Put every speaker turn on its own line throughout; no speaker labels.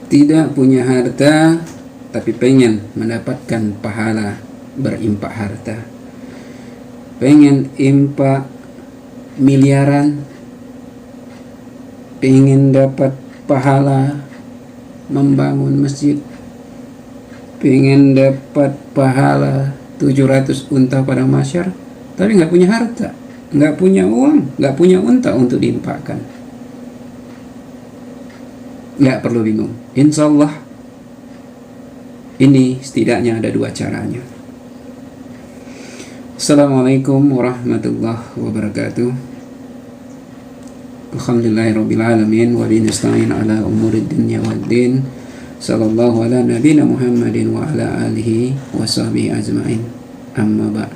tidak punya harta tapi pengen mendapatkan pahala berimpak harta, pengen impak miliaran, pengen dapat pahala membangun masjid, pengen dapat pahala 700 unta pada masyar, tapi nggak punya harta, nggak punya uang, nggak punya unta untuk diimpakkan. Nggak perlu bingung, insya Allah ini setidaknya ada dua caranya. Assalamualaikum warahmatullahi wabarakatuh. Alhamdulillahirrabbilalamin, wa binasta'in ala umurid dunya waddin. Sallallahu ala nabina Muhammadin wa ala alihi wa sahbihi ajma'in. Amma ba'd.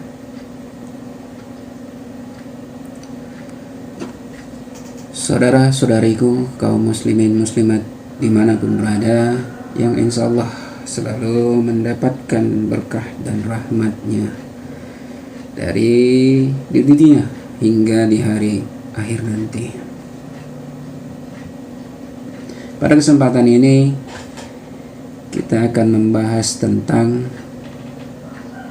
Saudara-saudariku, kaum muslimin muslimat dimanapun berada, yang insya Allah selalu mendapatkan berkah dan rahmatnya dari di dunia hingga di hari akhir nanti. Pada kesempatan ini kita akan membahas tentang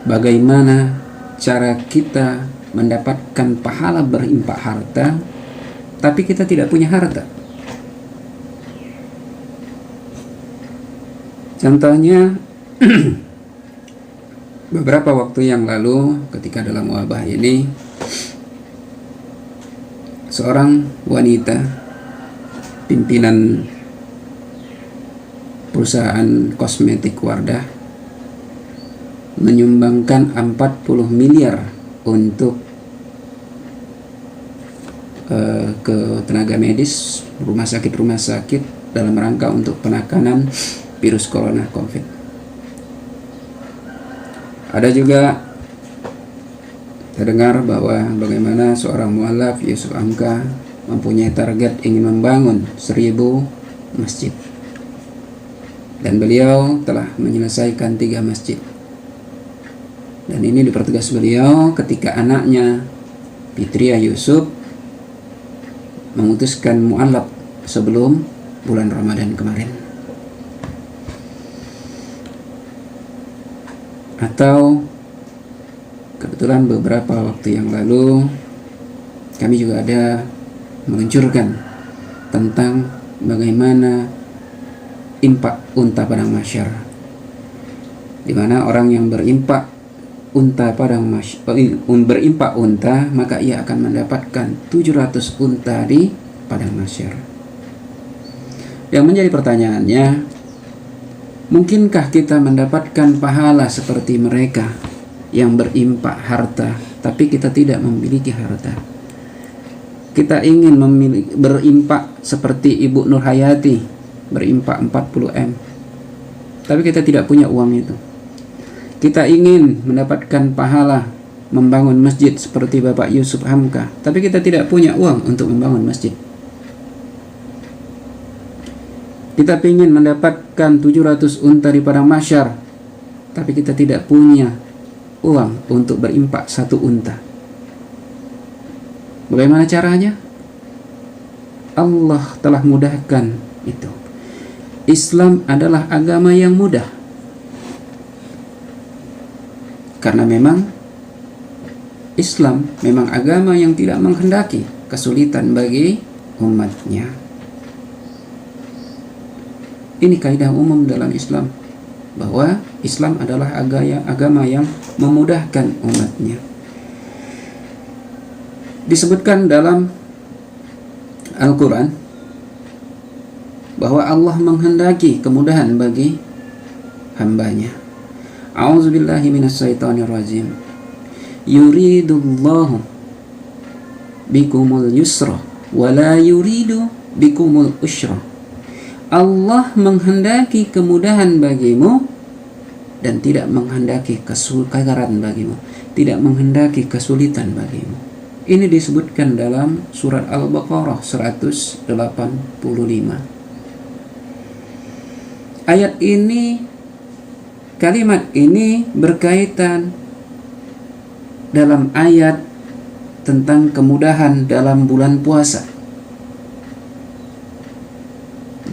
bagaimana cara kita mendapatkan pahala berimpak harta tapi kita tidak punya harta. Contohnya beberapa waktu yang lalu ketika dalam wabah ini, seorang wanita pimpinan perusahaan kosmetik Wardah menyumbangkan 40 miliar untuk ke tenaga medis, rumah sakit dalam rangka untuk penanganan virus corona COVID. Ada juga terdengar bahwa bagaimana seorang mualaf Yusuf Hamka mempunyai target ingin membangun 1000 masjid, dan beliau telah menyelesaikan 3 masjid. Dan ini dipertegas beliau ketika anaknya Fitriah Yusuf memutuskan mualaf sebelum bulan Ramadan kemarin. Atau kebetulan beberapa waktu yang lalu kami juga ada meluncurkan tentang bagaimana impak unta padang masyar, di mana orang yang berimpak unta berimpak unta, maka ia akan mendapatkan 700 unta di padang masyar. Yang menjadi pertanyaannya, mungkinkah kita mendapatkan pahala seperti mereka yang berimpak harta tapi kita tidak memiliki harta? Kita ingin berimpak seperti Ibu Nur Hayati, berimpak 40M, tapi kita tidak punya uang itu. Kita ingin mendapatkan pahala membangun masjid seperti Bapak Yusuf Hamka, tapi kita tidak punya uang untuk membangun masjid. Kita ingin mendapatkan 700 unta di padang masyar, tapi kita tidak punya uang untuk berimpak 1 unta. Bagaimana caranya? Allah telah mudahkan itu. Islam adalah agama yang mudah, karena memang Islam memang agama yang tidak menghendaki kesulitan bagi umatnya. Ini kaidah umum dalam Islam, bahwa Islam adalah agama yang memudahkan umatnya. Disebutkan dalam Al-Quran bahwa Allah menghendaki kemudahan bagi hambanya. A'udzubillahi minasyaitonirrajim. Yuridullahu bikumul yusra wa la yuridu bikumul usra. Allah menghendaki kemudahan bagimu dan tidak menghendaki kesukaran bagimu, tidak menghendaki kesulitan bagimu. Ini disebutkan dalam surat Al-Baqarah 185. Ayat ini, kalimat ini berkaitan dalam ayat tentang kemudahan dalam bulan puasa.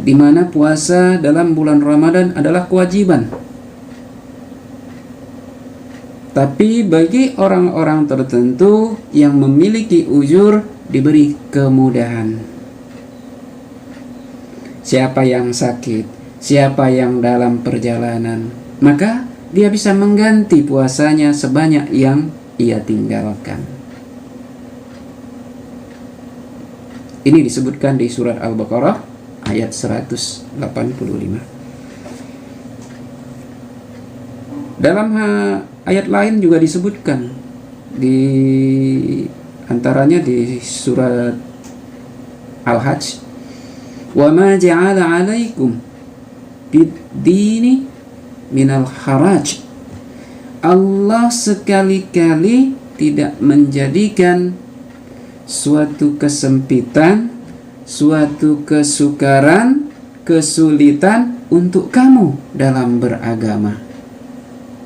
di mana puasa dalam bulan Ramadan adalah kewajiban. Tapi bagi orang-orang tertentu yang memiliki uzur diberi kemudahan. Siapa yang sakit, siapa yang dalam perjalanan, maka dia bisa mengganti puasanya sebanyak yang ia tinggalkan. Ini disebutkan di surat Al-Baqarah ayat 185. Dalam ayat lain juga disebutkan, di antaranya di surat Al-Hajj, wa ma ja'ala 'alaikum bid-dini minal haraj. Allah sekali-kali tidak menjadikan suatu kesempitan, suatu kesukaran, kesulitan untuk kamu dalam beragama.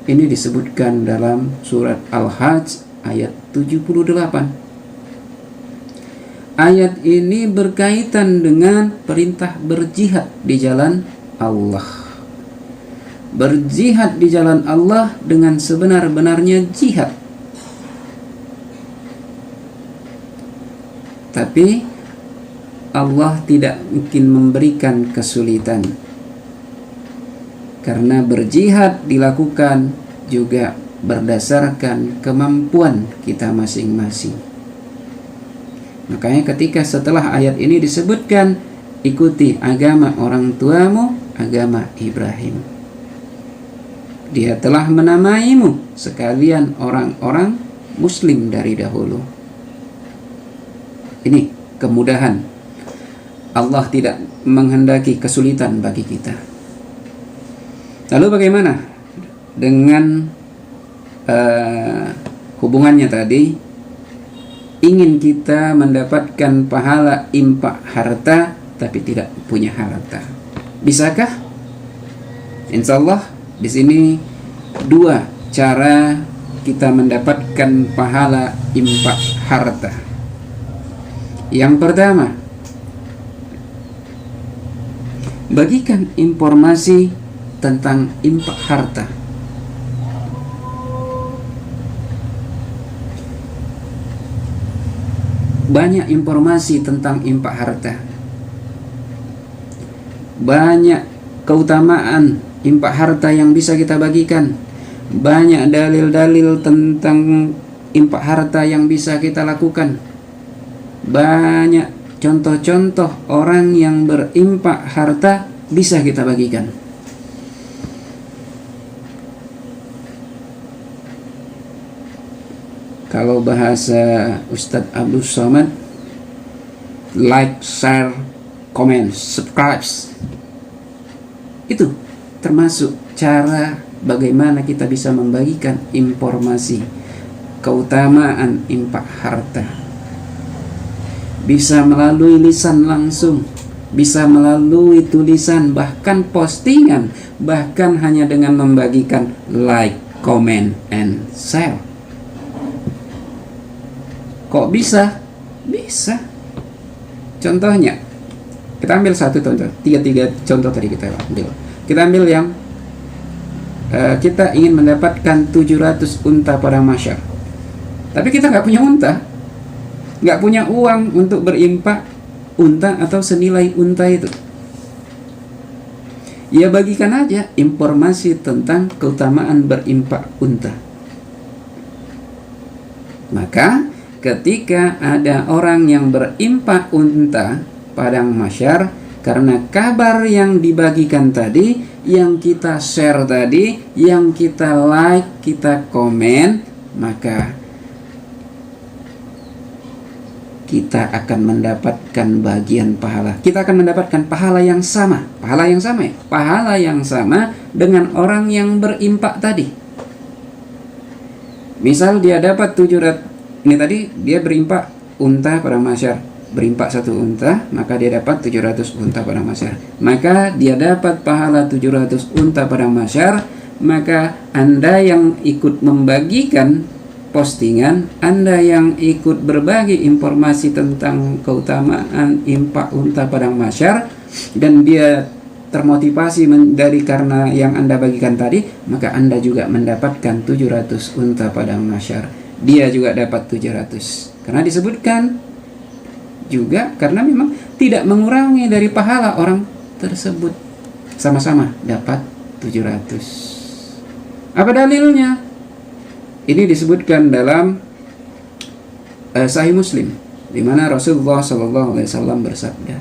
Ini disebutkan dalam surat Al-Hajj ayat 78. Ayat ini berkaitan dengan perintah berjihad di jalan Allah. Berjihad di jalan Allah dengan sebenar-benarnya jihad. Tapi Allah tidak mungkin memberikan kesulitan, karena berjihad dilakukan juga berdasarkan kemampuan kita masing-masing. Makanya ketika setelah ayat ini disebutkan, ikuti agama orang tuamu, agama Ibrahim. Dia telah menamaimu sekalian orang-orang muslim dari dahulu. Ini kemudahan. Allah tidak menghendaki kesulitan bagi kita. Lalu bagaimana dengan hubungannya tadi? Ingin kita mendapatkan pahala infak harta tapi tidak punya harta. Bisakah? Insya Allah di sini dua cara kita mendapatkan pahala infak harta. Yang pertama, bagikan informasi tentang infak harta. Banyak informasi tentang infak harta. Banyak keutamaan infak harta yang bisa kita bagikan. Banyak dalil-dalil tentang infak harta yang bisa kita lakukan. Banyak contoh-contoh orang yang berinfak harta bisa kita bagikan. Kalau bahasa Ustadz Abdul Somad, like, share, comment, subscribe. Itu termasuk cara bagaimana kita bisa membagikan informasi keutamaan infak harta. Bisa melalui lisan langsung, bisa melalui tulisan, bahkan postingan, bahkan hanya dengan membagikan like, comment, and share. Kok bisa? Bisa. Contohnya, kita ambil satu contoh, tiga contoh tadi kita ambil. Kita ambil yang kita ingin mendapatkan 700 unta pada masyar, tapi kita nggak punya unta, nggak punya uang untuk berimpak unta atau senilai unta itu. Ya bagikan aja informasi tentang keutamaan berimpak unta. Maka ketika ada orang yang berimpak unta padang masyar, karena kabar yang dibagikan tadi, yang kita share tadi, yang kita like, kita komen, maka kita akan mendapatkan bagian pahala. Kita akan mendapatkan pahala yang sama. Pahala yang sama ya? Pahala yang sama dengan orang yang berimpak tadi. Misal dia dapat 700, ini tadi dia berimpak unta pada masyar, berimpak satu unta, maka dia dapat 700 unta pada masyar. Maka dia dapat pahala 700 unta pada masyar. Maka Anda yang ikut membagikan postingan, Anda yang ikut berbagi informasi tentang keutamaan infak unta padang masyar, dan dia termotivasi dari karena yang Anda bagikan tadi, maka Anda juga mendapatkan 700 unta padang mahsyar. Dia juga dapat 700. Karena disebutkan juga karena memang tidak mengurangi dari pahala orang tersebut. Sama-sama dapat 700. Apa dalilnya? Ini disebutkan dalam Sahih Muslim, di mana Rasulullah SAW bersabda,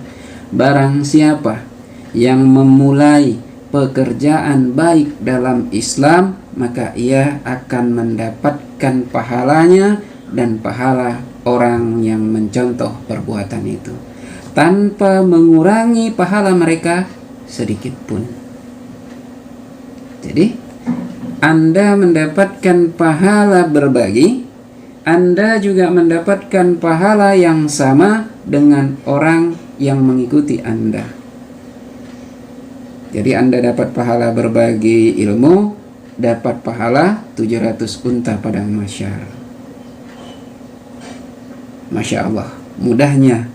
barang siapa yang memulai pekerjaan baik dalam Islam, maka ia akan mendapatkan pahalanya dan pahala orang yang mencontoh perbuatan itu, tanpa mengurangi pahala mereka sedikit pun. Jadi, Anda mendapatkan pahala berbagi, Anda juga mendapatkan pahala yang sama dengan orang yang mengikuti Anda. Jadi Anda dapat pahala berbagi ilmu, dapat pahala 700 unta padang mahsyar. Masya Allah, mudahnya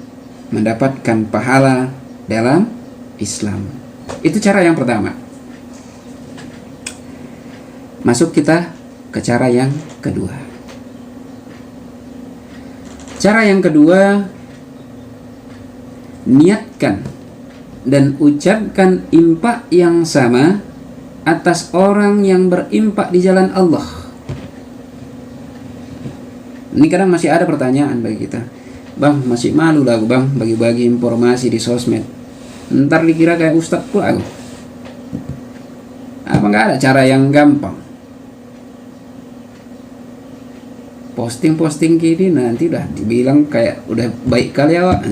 mendapatkan pahala dalam Islam. Itu cara yang pertama. Masuk kita ke cara yang kedua. Cara yang kedua, niatkan dan ucapkan infak yang sama atas orang yang berinfak di jalan Allah. Ini kadang masih ada pertanyaan bagi kita. Bang, masih malu lah bang bagi-bagi informasi di sosmed. Ntar dikira kayak ustadz pula aku. Apa nggak ada cara yang gampang? Posting-posting gini nanti udah dibilang kayak udah baik kali awak,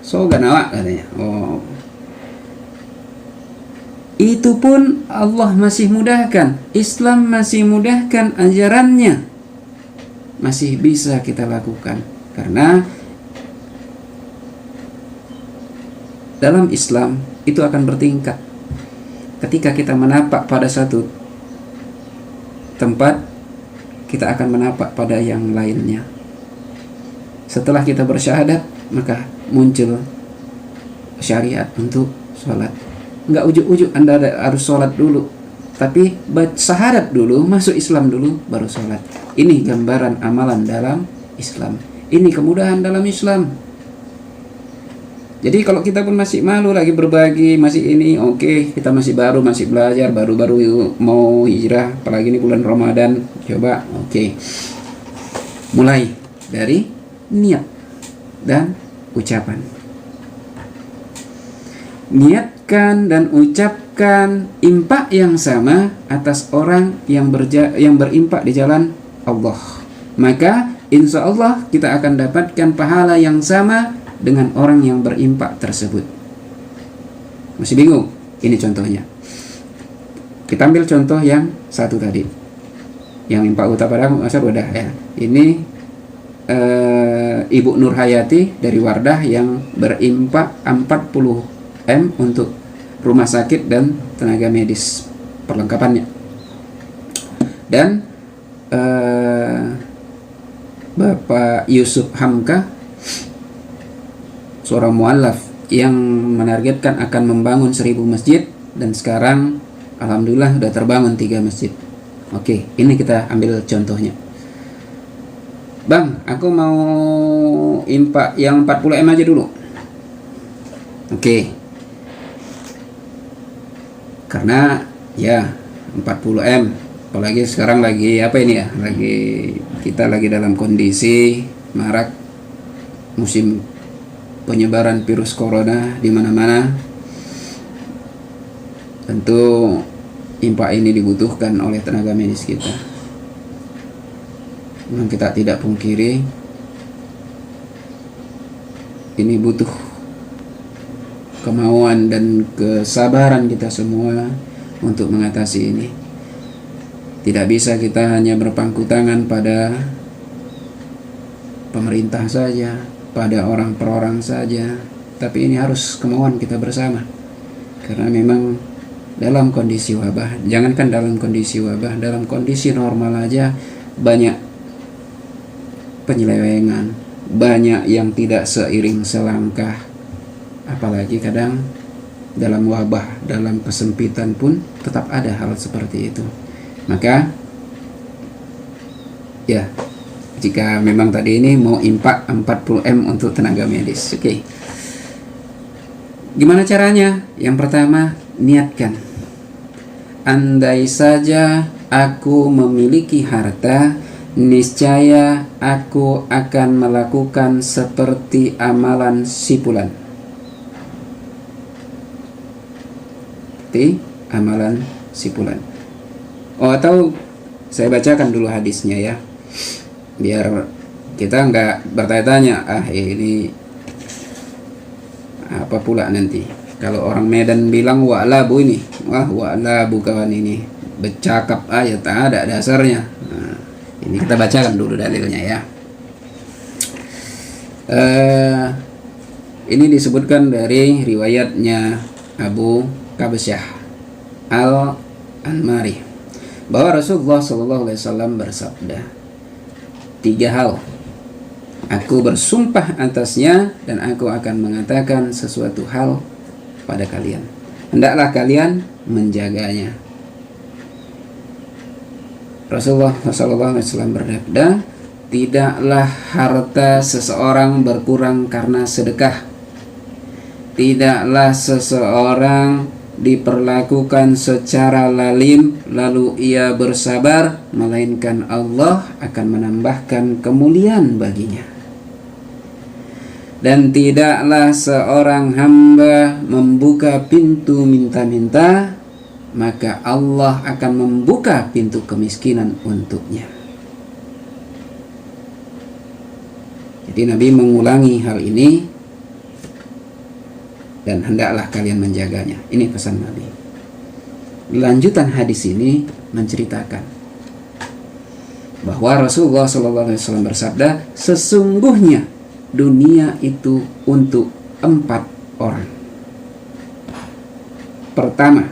sogan awak katanya. Oh, itu pun Allah masih mudahkan, Islam masih mudahkan ajarannya, masih bisa kita lakukan. Karena dalam Islam itu akan bertingkat. Ketika kita menapak pada satu tempat, kita akan menapak pada yang lainnya. Setelah kita bersyahadat, maka muncul syariat untuk sholat. Enggak ujuk-ujuk Anda harus sholat dulu, tapi syahadat dulu, masuk Islam dulu, baru sholat. Ini gambaran amalan dalam Islam. Ini kemudahan dalam Islam. Jadi kalau kita pun masih malu lagi berbagi, masih ini, oke, kita masih baru, masih belajar, baru-baru mau hijrah, apalagi ini bulan Ramadan, coba, oke. Mulai dari niat dan ucapan. Niatkan dan ucapkan infak yang sama atas orang yang berimpak di jalan Allah. Maka insya Allah kita akan dapatkan pahala yang sama dengan orang yang berimpak tersebut. Masih bingung? Ini contohnya. Kita ambil contoh yang satu tadi, yang infak utama padang mahsyar udah ya. Ini Ibu Nur Hayati dari Wardah yang berimpak 40 M untuk rumah sakit dan tenaga medis perlengkapannya. Dan Bapak Yusuf Hamka, seorang mu'allaf yang menargetkan akan membangun 1000 masjid, dan sekarang alhamdulillah sudah terbangun 3 masjid. Oke, ini kita ambil contohnya. Bang, aku mau infak yang 40 M aja dulu. Oke. Karena ya 40 M, apalagi sekarang lagi apa ini ya? Kita lagi dalam kondisi marak musim penyebaran virus corona di mana-mana. Tentu infak ini dibutuhkan oleh tenaga medis kita. Memang kita tidak pungkiri ini butuh kemauan dan kesabaran kita semua untuk mengatasi ini. Tidak bisa kita hanya berpangku tangan pada pemerintah saja, pada orang per orang saja, tapi ini harus kemauan kita bersama. Karena memang dalam kondisi wabah, jangankan dalam kondisi wabah, dalam kondisi normal aja banyak penyelewengan, banyak yang tidak seiring selangkah, apalagi kadang dalam wabah, dalam kesempitan pun tetap ada hal seperti itu. Maka ya, jika memang tadi ini mau impak 40M untuk tenaga medis, oke. Gimana caranya? Yang pertama, niatkan. Andai saja aku memiliki harta, niscaya aku akan melakukan seperti amalan si fulan. Seperti amalan si fulan. Oh, atau saya bacakan dulu hadisnya ya, biar kita nggak bertanya-tanya, ini apa pula nanti kalau orang Medan bilang wa'labu ini, wah wa'labu kawan ini bercakap aja, tak ada dasarnya. Nah, ini kita bacakan dulu dalilnya ya. Ini disebutkan dari riwayatnya Abu Qabsyah Al-Anmari bahwa Rasulullah SAW bersabda, 3 hal aku bersumpah atasnya dan aku akan mengatakan sesuatu hal pada kalian, hendaklah kalian menjaganya. Rasulullah SAW bersabda, tidaklah harta seseorang berkurang karena sedekah. Tidaklah seseorang diperlakukan secara lalim lalu ia bersabar, melainkan Allah akan menambahkan kemuliaan baginya. Dan tidaklah seorang hamba membuka pintu minta-minta, maka Allah akan membuka pintu kemiskinan untuknya. Jadi Nabi mengulangi hal ini, dan hendaklah kalian menjaganya. Ini pesan Nabi. Lanjutan hadis ini menceritakan bahwa Rasulullah SAW bersabda, sesungguhnya dunia itu untuk 4 orang. Pertama,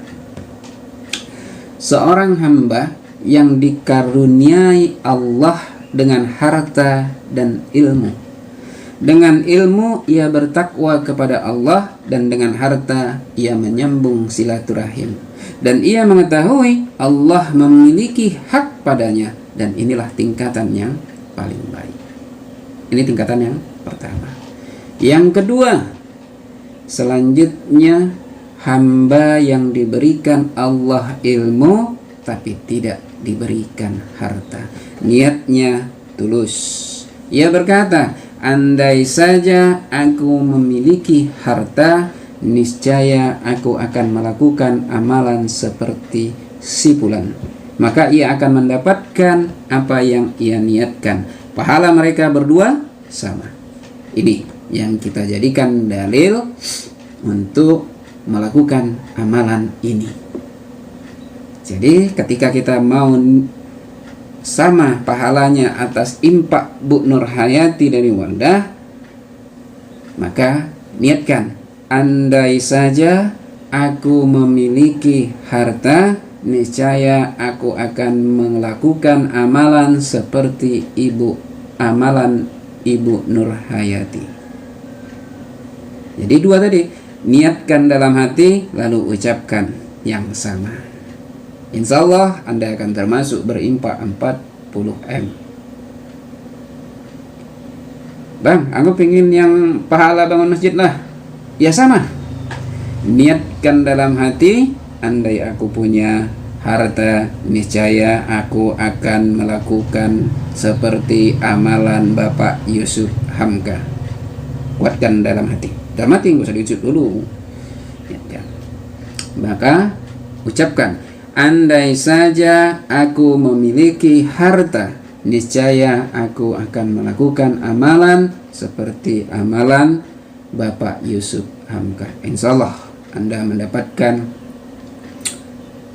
seorang hamba yang dikaruniai Allah dengan harta dan ilmu. Dengan ilmu ia bertakwa kepada Allah, dan dengan harta ia menyambung silaturahim, dan ia mengetahui Allah memiliki hak padanya, dan inilah tingkatan yang paling baik. Ini tingkatan yang pertama. Yang kedua, selanjutnya hamba yang diberikan Allah ilmu tapi tidak diberikan harta. Niatnya tulus. Ia berkata, andai saja aku memiliki harta, niscaya aku akan melakukan amalan seperti si fulan. Maka ia akan mendapatkan apa yang ia niatkan. Pahala mereka berdua sama. Ini yang kita jadikan dalil untuk melakukan amalan ini. Jadi ketika kita mau sama pahalanya atas impak Bu Nur Hayati dari Wardah, maka niatkan, andai saja aku memiliki harta, niscaya aku akan melakukan amalan seperti amalan Ibu Nur Hayati. Jadi 2 tadi, niatkan dalam hati lalu ucapkan yang sama. Insya Allah Anda akan termasuk berimpak 40M. Bang, aku pengen yang pahala bangun masjid lah. Ya sama. Niatkan dalam hati, andai aku punya harta, niscaya aku akan melakukan seperti amalan Bapak Yusuf Hamka. Kuatkan dalam hati. Dalam hati nggak usah diucap dulu. Niatkan. Maka ucapkan, andai saja aku memiliki harta, niscaya aku akan melakukan amalan seperti amalan Bapak Yusuf Hamka. Insya Allah Anda mendapatkan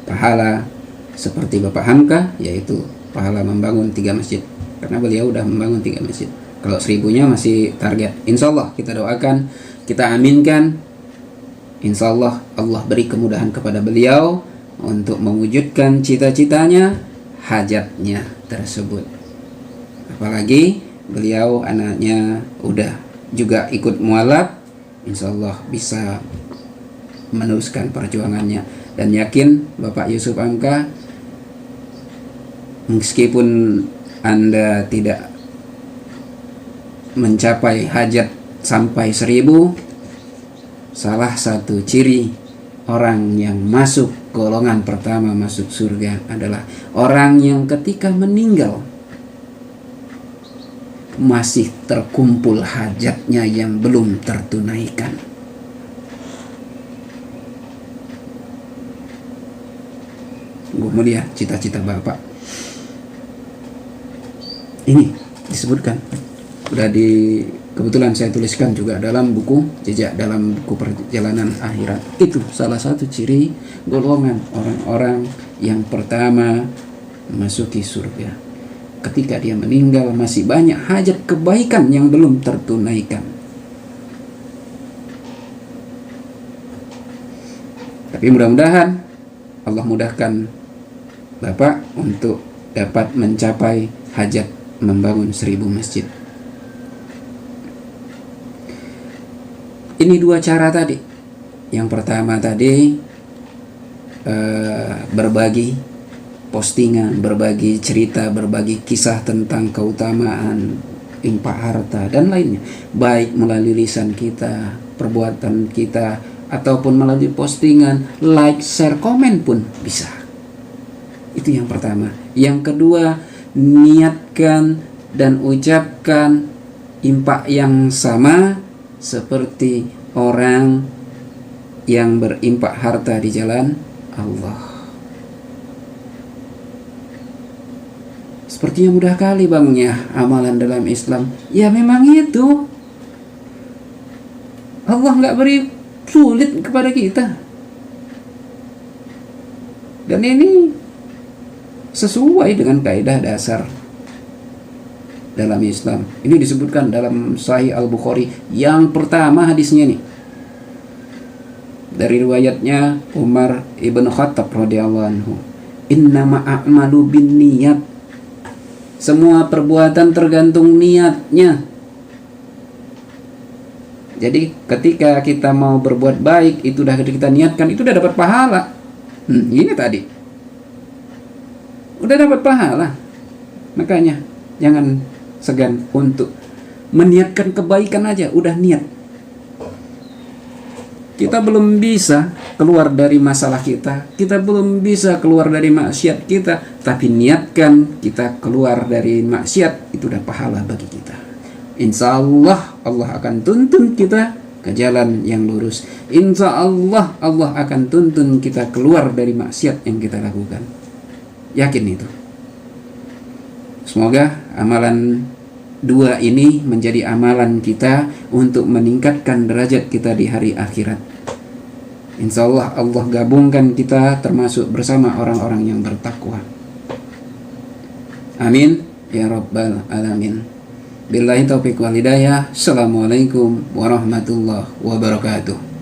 pahala seperti Bapak Hamka, yaitu pahala membangun 3 masjid. Karena beliau sudah membangun 3 masjid. Kalau 1000-nya masih target. Insya Allah kita doakan, kita aminkan. Insya Allah Allah beri kemudahan kepada beliau untuk mewujudkan cita-citanya, hajatnya tersebut. Apalagi beliau anaknya udah juga ikut mualaf, insya Allah bisa meneruskan perjuangannya. Dan yakin Bapak Yusuf Hamka, meskipun Anda tidak mencapai hajat sampai 1000, salah satu ciri orang yang masuk golongan pertama masuk surga adalah orang yang ketika meninggal masih terkumpul hajatnya yang belum tertunaikan. Gue mulia cita-cita Bapak. Ini disebutkan, udah kebetulan saya tuliskan juga dalam buku Jejak dalam Buku Perjalanan Akhirat. Itu salah satu ciri golongan orang-orang yang pertama masuki surga. Ketika dia meninggal masih banyak hajat kebaikan yang belum tertunaikan. Tapi mudah-mudahan Allah mudahkan Bapak untuk dapat mencapai hajat membangun 1000 masjid. Ini 2 cara tadi. Yang pertama tadi berbagi postingan, berbagi cerita, berbagi kisah tentang keutamaan infak harta dan lainnya, baik melalui lisan kita, perbuatan kita, ataupun melalui postingan, like, share, komen pun bisa. Itu yang pertama. Yang kedua, niatkan dan ucapkan infak yang sama seperti orang yang berinfak harta di jalan Allah. Sepertinya mudah kali bangnya amalan dalam Islam. Ya memang itu. Allah nggak beri sulit kepada kita. Dan ini sesuai dengan kaidah dasar dalam Islam. Ini disebutkan dalam Sahih Al-Bukhari. Yang pertama hadisnya nih, dari riwayatnya Umar ibn Khattab radhiyallahu anhu. Innama a'malu bin niyat. Semua perbuatan tergantung niatnya. Jadi ketika kita mau berbuat baik, itu udah kita niatkan, itu udah dapat pahala. Ini tadi udah dapat pahala. Makanya jangan segan untuk meniatkan kebaikan aja, udah niat. Kita belum bisa keluar dari masalah kita belum bisa keluar dari maksiat kita, tapi niatkan kita keluar dari maksiat, itu udah pahala bagi kita. Insya Allah Allah akan tuntun kita ke jalan yang lurus. Insya Allah Allah akan tuntun kita keluar dari maksiat yang kita lakukan. Yakin itu. Semoga amalan 2 ini menjadi amalan kita untuk meningkatkan derajat kita di hari akhirat. Insya Allah Allah gabungkan kita termasuk bersama orang-orang yang bertakwa. Amin ya rabbal alamin. Billahi taufiq wal hidayah. Assalamualaikum warahmatullahi wabarakatuh.